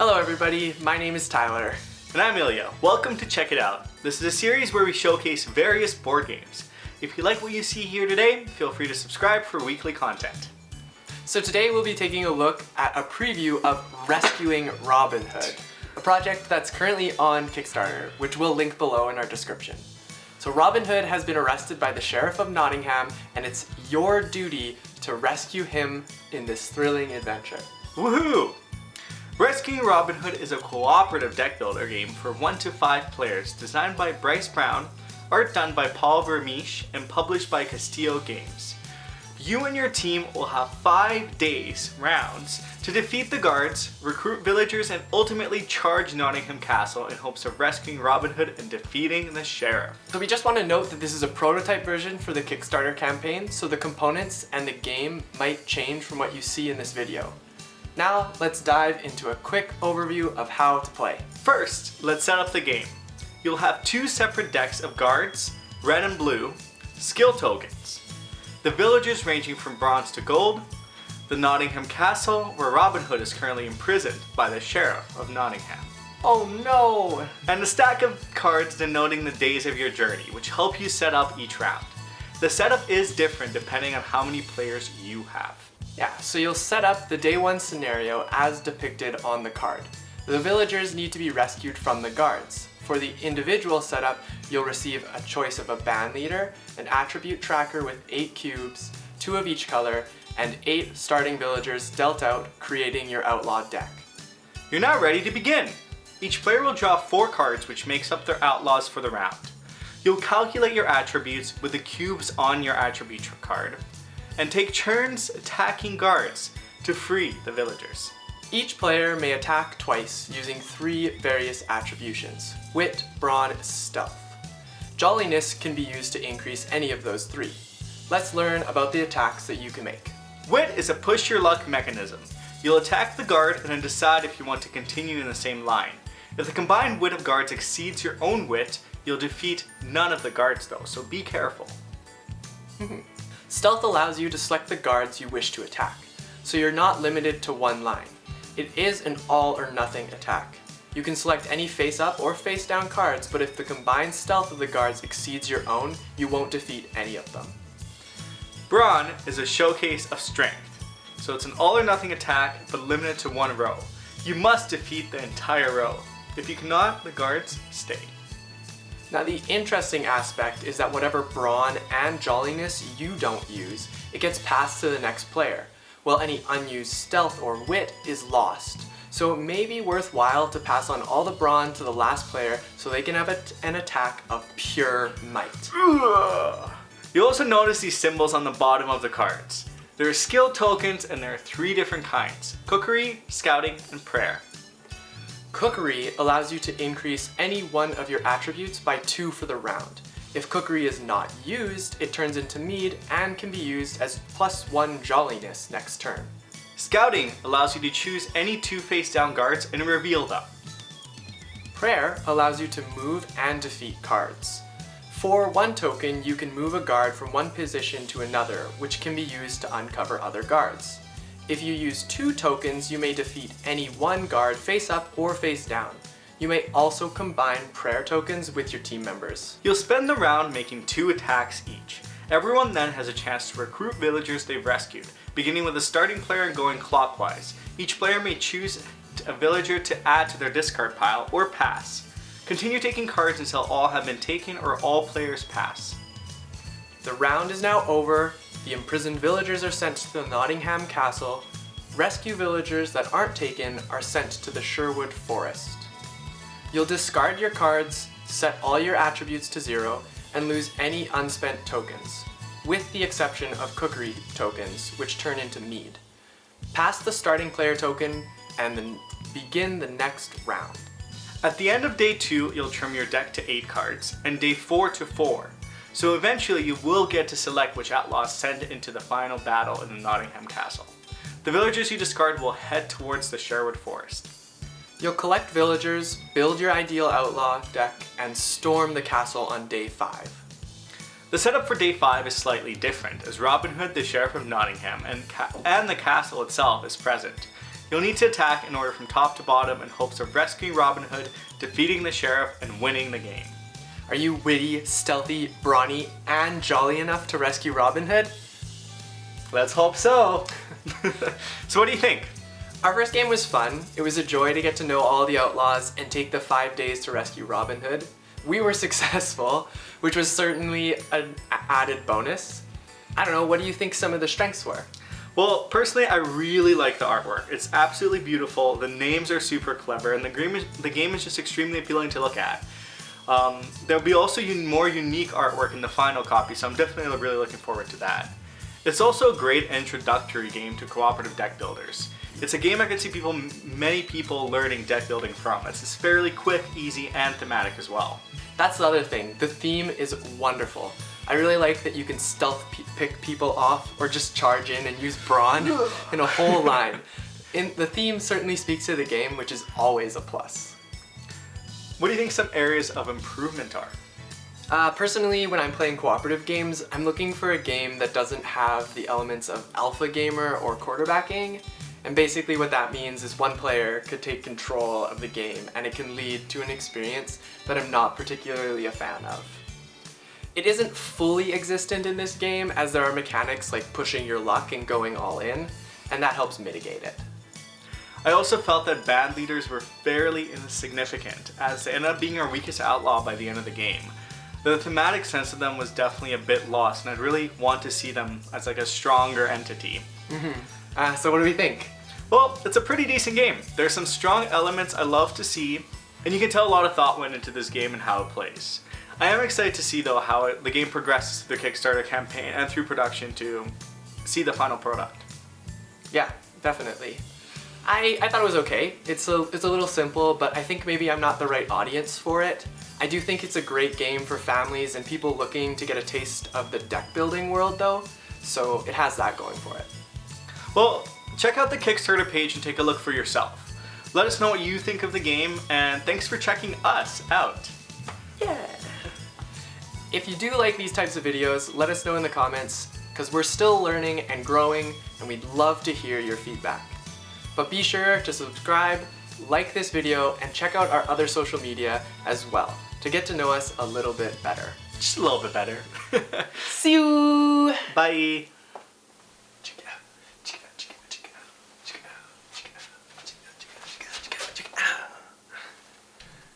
Hello everybody, my name is Tyler. And I'm Ilya. Welcome to Check It Out. This is a series where we showcase various board games. If you like what you see here today, feel free to subscribe for weekly content. So today we'll be taking a look at a preview of Rescuing Robin Hood, a project that's currently on Kickstarter, which we'll link below in our description. So Robin Hood has been arrested by the Sheriff of Nottingham, and it's your duty to rescue him in this thrilling adventure. Woohoo! Rescuing Robin Hood is a cooperative deck builder game for 1 to 5 players designed by Brawn, art done by Paul Vermeesh, and published by Castillo Games. You and your team will have 5 days, rounds, to defeat the guards, recruit villagers, and ultimately charge Nottingham Castle in hopes of rescuing Robin Hood and defeating the sheriff. So we just want to note that this is a prototype version for the Kickstarter campaign, so the components and the game might change from what you see in this video. Now let's dive into a quick overview of how to play. First, let's set up the game. You'll have 2 separate decks of guards, red and blue, skill tokens. The villagers ranging from bronze to gold, the Nottingham Castle where Robin Hood is currently imprisoned by the Sheriff of Nottingham. Oh no! And a stack of cards denoting the days of your journey, which help you set up each round. The setup is different depending on how many players you have. Yeah, so you'll set up the day 1 scenario as depicted on the card. The villagers need to be rescued from the guards. For the individual setup, you'll receive a choice of a band leader, an attribute tracker with 8 cubes, 2 of each color, and 8 starting villagers dealt out, creating your outlaw deck. You're now ready to begin. Each player will draw 4 cards, which makes up their outlaws for the round. You'll calculate your attributes with the cubes on your attribute card, and take turns attacking guards to free the villagers. Each player may attack twice using 3 various attributions: wit, brawn, stealth. Jolliness can be used to increase any of those 3. Let's learn about the attacks that you can make. Wit is a push your luck mechanism. You'll attack the guard and then decide if you want to continue in the same line. If the combined wit of guards exceeds your own wit, you'll defeat none of the guards though, so be careful. Stealth allows you to select the guards you wish to attack, so you're not limited to one line. It is an all or nothing attack. You can select any face up or face down cards, but if the combined stealth of the guards exceeds your own, you won't defeat any of them. Brawn is a showcase of strength, so it's an all or nothing attack but limited to 1 row. You must defeat the entire row. If you cannot, the guards stay. Now the interesting aspect is that whatever brawn and jolliness you don't use, it gets passed to the next player, while any unused stealth or wit is lost. So it may be worthwhile to pass on all the brawn to the last player so they can have an attack of pure might. You'll also notice these symbols on the bottom of the cards. There are skill tokens and there are 3 different kinds: cookery, scouting, and prayer. Cookery allows you to increase any one of your attributes by 2 for the round. If cookery is not used, it turns into mead and can be used as +1 jolliness next turn. Scouting allows you to choose any 2 face down guards and reveal them. Prayer allows you to move and defeat cards. For 1 token, you can move a guard from one position to another, which can be used to uncover other guards. If you use 2 tokens, you may defeat any 1 guard face up or face down. You may also combine prayer tokens with your team members. You'll spend the round making 2 attacks each. Everyone then has a chance to recruit villagers they've rescued, beginning with the starting player and going clockwise. Each player may choose a villager to add to their discard pile or pass. Continue taking cards until all have been taken or all players pass. The round is now over. The imprisoned villagers are sent to the Nottingham Castle. Rescue villagers that aren't taken are sent to the Sherwood Forest. You'll discard your cards, set all your attributes to 0, and lose any unspent tokens, with the exception of cookery tokens, which turn into mead. Pass the starting player token and then begin the next round. At the end of day 2, you'll trim your deck to 8 cards, and day 4 to 4. So eventually you will get to select which outlaws send into the final battle in the Nottingham Castle. The villagers you discard will head towards the Sherwood Forest. You'll collect villagers, build your ideal outlaw deck, and storm the castle on day 5. The setup for day 5 is slightly different, as Robin Hood, the Sheriff of Nottingham, and the castle itself is present. You'll need to attack in order from top to bottom in hopes of rescuing Robin Hood, defeating the sheriff, and winning the game. Are you witty, stealthy, brawny, and jolly enough to rescue Robin Hood? Let's hope so. So what do you think? Our first game was fun. It was a joy to get to know all the outlaws and take the 5 days to rescue Robin Hood. We were successful, which was certainly an added bonus. I don't know, what do you think some of the strengths were? Well, personally, I really like the artwork. It's absolutely beautiful, the names are super clever, and the game is just extremely appealing to look at. There'll be also more unique artwork in the final copy, so I'm definitely really looking forward to that. It's also a great introductory game to cooperative deck builders. It's a game I can see many people learning deck building from. It's fairly quick, easy, and thematic as well. That's the other thing. The theme is wonderful. I really like that you can stealth pick people off or just charge in and use Brawn in a whole line. The theme certainly speaks to the game, which is always a plus. What do you think some areas of improvement are? Personally, when I'm playing cooperative games, I'm looking for a game that doesn't have the elements of alpha gamer or quarterbacking. And basically what that means is one player could take control of the game and it can lead to an experience that I'm not particularly a fan of. It isn't fully existent in this game as there are mechanics like pushing your luck and going all in, and that helps mitigate it. I also felt that band leaders were fairly insignificant, as they ended up being our weakest outlaw by the end of the game. The thematic sense of them was definitely a bit lost, and I'd really want to see them as like a stronger entity. So what do we think? Well, it's a pretty decent game. There's some strong elements I love to see, and you can tell a lot of thought went into this game and how it plays. I am excited to see though how the game progresses through the Kickstarter campaign and through production to see the final product. Yeah, definitely. I thought it was okay. It's a little simple, but I think maybe I'm not the right audience for it. I do think it's a great game for families and people looking to get a taste of the deck building world though, so it has that going for it. Well, check out the Kickstarter page and take a look for yourself. Let us know what you think of the game, and thanks for checking us out. Yeah. If you do like these types of videos, let us know in the comments, because we're still learning and growing, and we'd love to hear your feedback. But be sure to subscribe, like this video, and check out our other social media as well, to get to know us a little bit better. Just a little bit better. See you! Bye!